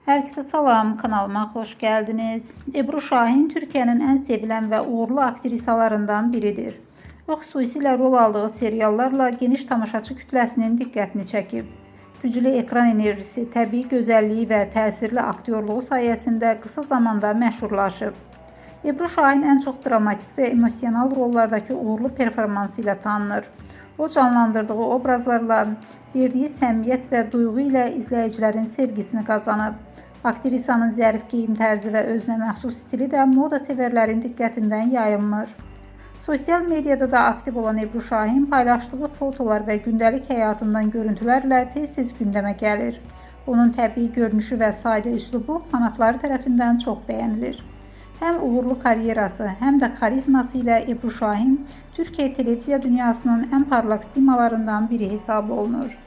Herkese salam, kanalıma hoş geldiniz. Ebru Şahin Türkiye'nin en sevilen ve uğurlu aktrisalarından biridir. O xüsusilə rol aldığı seriallarla geniş tamaşaçı kütləsinin diqqətini çəkib. Güclü ekran enerjisi, təbii gözəlliyi və təsirli aktyorluğu sayəsində qısa zamanda məşhurlaşıb. Ebru Şahin ən çox dramatik və emosional rollardakı uğurlu performansı ilə tanınır. O canlandırdığı obrazlarla verdiyi səmiyyət və duyğu ilə izləyicilərin sevgisini qazanıb. Aktrisanın zərif geyim tərzi və özünə məxsus stili də moda sevərlərin diqqətindən yayınmır. Sosial mediada da aktiv olan Ebru Şahin paylaşdığı fotolar və gündəlik həyatından görüntülərlə tez-tez gündəmə gəlir. Onun təbii görünüşü və sadə üslubu fanatları tərəfindən çox bəyənilir. Həm uğurlu karyerası, həm də karizması ilə Ebru Şahin Türkiyə televiziya dünyasının ən parlaq simalarından biri hesab olunur.